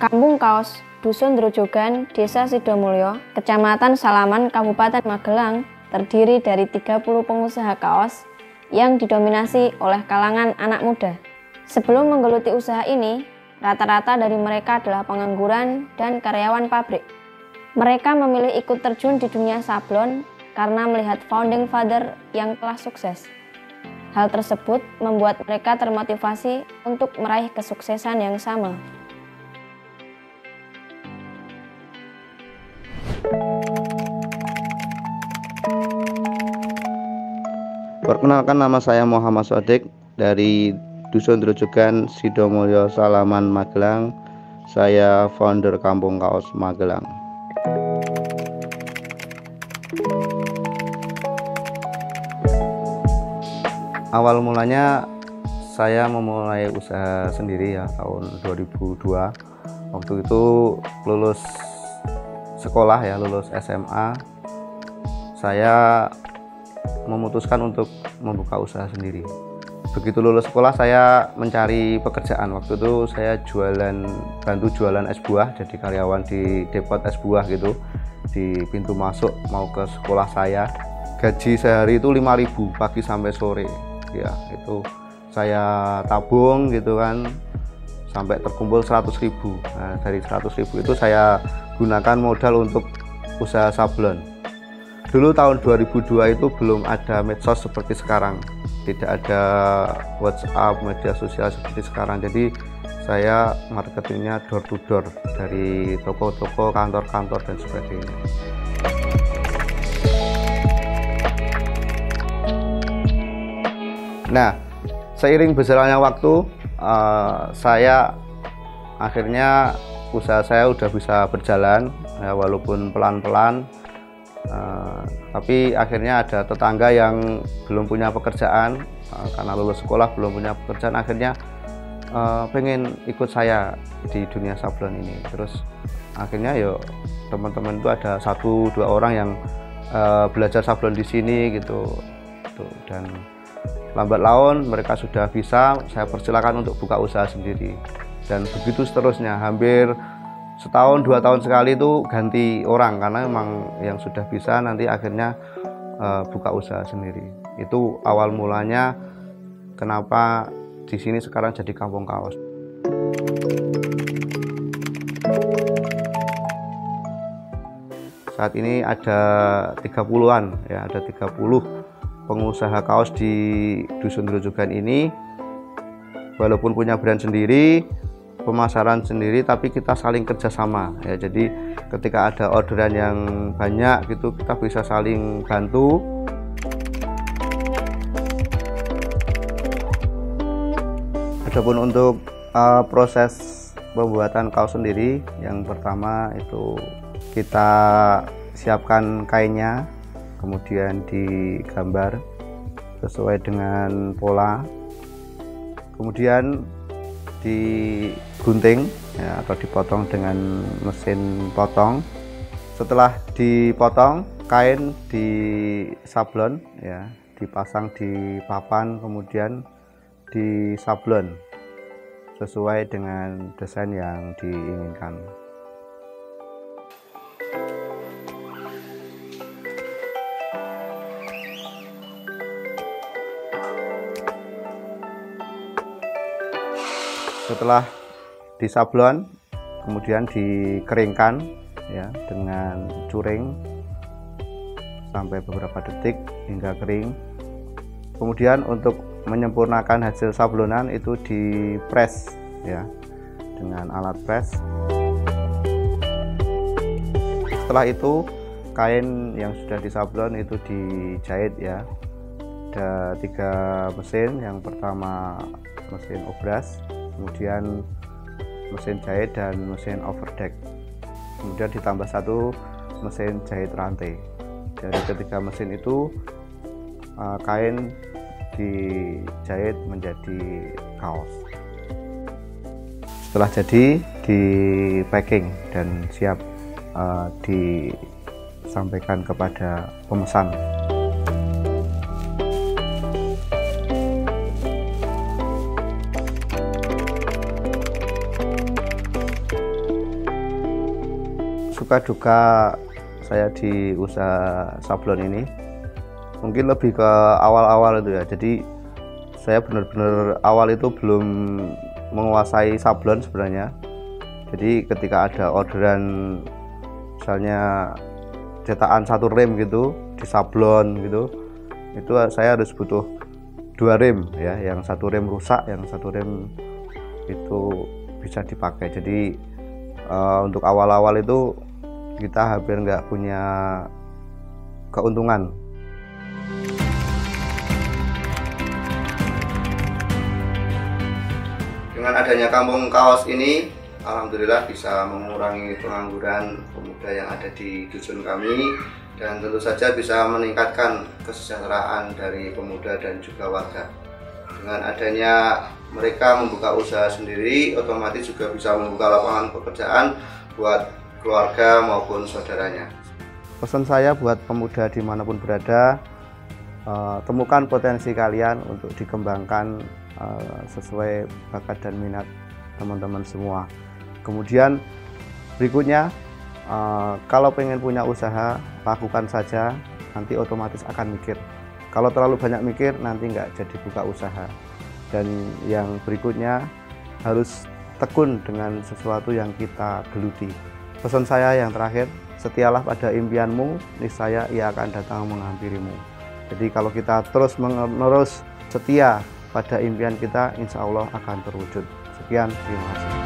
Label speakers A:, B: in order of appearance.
A: Kampung Kaos, Dusun Drojogan, Desa Sidomulyo, Kecamatan Salaman, Kabupaten Magelang, terdiri dari 30 pengusaha kaos yang didominasi oleh kalangan anak muda. Sebelum menggeluti usaha ini, rata-rata dari mereka adalah pengangguran dan karyawan pabrik. Mereka memilih ikut terjun di dunia sablon karena melihat founding father yang telah sukses. Hal tersebut membuat mereka termotivasi untuk meraih kesuksesan yang sama.
B: Perkenalkan, nama saya Muhammad Sodik dari Dusun Drojogan, Sidomulyo, Salaman, Magelang. Saya founder Kampung Kaos Magelang. Awal mulanya saya memulai usaha sendiri ya tahun 2002. Waktu itu lulus sekolah ya, lulus SMA. Saya memutuskan untuk membuka usaha sendiri. Begitu lulus sekolah saya mencari pekerjaan. Waktu itu saya bantu jualan es buah, jadi karyawan di depot es buah gitu, di pintu masuk mau ke sekolah saya. Gaji sehari itu 5.000 pagi sampai sore ya, itu saya tabung gitu kan sampai terkumpul 100.000. Nah, dari 100.000 itu saya gunakan modal untuk usaha sablon. Dulu tahun 2002 itu belum ada medsos seperti sekarang, tidak ada WhatsApp, media sosial seperti sekarang. Jadi saya marketingnya door to door dari toko-toko, kantor-kantor dan sebagainya. Nah, seiring berjalannya waktu, saya akhirnya usaha saya udah bisa berjalan ya, walaupun pelan-pelan. Tapi akhirnya ada tetangga yang belum punya pekerjaan, karena lulus sekolah belum punya pekerjaan, akhirnya pengen ikut saya di dunia sablon ini. Terus akhirnya yo teman-teman itu ada 1-2 orang yang belajar sablon di sini gitu. Dan lambat laun mereka sudah bisa, saya persilakan untuk buka usaha sendiri. Dan begitu seterusnya, hampir setahun 2 tahun sekali itu ganti orang, karena memang yang sudah bisa nanti akhirnya buka usaha sendiri. Itu awal mulanya kenapa di sini sekarang jadi Kampung Kaos. Saat ini ada 30-an ya, ada 30 pengusaha kaos di Dusun Drojogan ini. Walaupun punya brand sendiri, pemasaran sendiri, tapi kita saling kerjasama ya. Jadi ketika ada orderan yang banyak gitu, kita bisa saling bantu. Adapun untuk proses pembuatan kaos sendiri, yang pertama itu kita siapkan kainnya, kemudian digambar sesuai dengan pola, kemudian digunting ya, atau dipotong dengan mesin potong. Setelah dipotong, kain disablon ya, dipasang di papan, kemudian disablon sesuai dengan desain yang diinginkan. Setelah disablon, kemudian dikeringkan ya dengan curing sampai beberapa detik hingga kering. Kemudian untuk menyempurnakan hasil sablonan itu dipres ya dengan alat pres. Setelah itu kain yang sudah disablon itu dijahit ya. Ada 3 mesin, yang pertama mesin obras, kemudian mesin jahit dan mesin overdeck, kemudian ditambah 1 mesin jahit rantai. Dari ketiga mesin itu kain dijahit menjadi kaos. Setelah jadi, di packing dan siap disampaikan kepada pemesan. suka duka saya di usaha sablon ini mungkin lebih ke awal-awal itu ya. Jadi saya benar-benar awal itu belum menguasai sablon sebenarnya. Jadi ketika ada orderan misalnya cetakan 1 rem gitu di sablon gitu, itu saya harus butuh 2 rem ya, yang 1 rem rusak, yang 1 rem itu bisa dipakai. Jadi untuk awal-awal itu kita hampir nggak punya keuntungan. Dengan adanya kampung kaos ini, alhamdulillah bisa mengurangi pengangguran pemuda yang ada di dusun kami, dan tentu saja bisa meningkatkan kesejahteraan dari pemuda dan juga warga. Dengan adanya mereka membuka usaha sendiri, otomatis juga bisa membuka lapangan pekerjaan buat keluarga maupun saudaranya. Pesan saya buat pemuda dimanapun berada, temukan potensi kalian untuk dikembangkan sesuai bakat dan minat teman-teman semua. Kemudian berikutnya, kalau pengen punya usaha, lakukan saja, nanti otomatis akan mikir. Kalau terlalu banyak mikir, nanti nggak jadi buka usaha. Dan yang berikutnya, harus tekun dengan sesuatu yang kita geluti. Pesan saya yang terakhir, setialah pada impianmu, niscaya ia akan datang menghampirimu. Jadi kalau kita terus menerus setia pada impian kita, insya Allah akan terwujud. Sekian, terima kasih.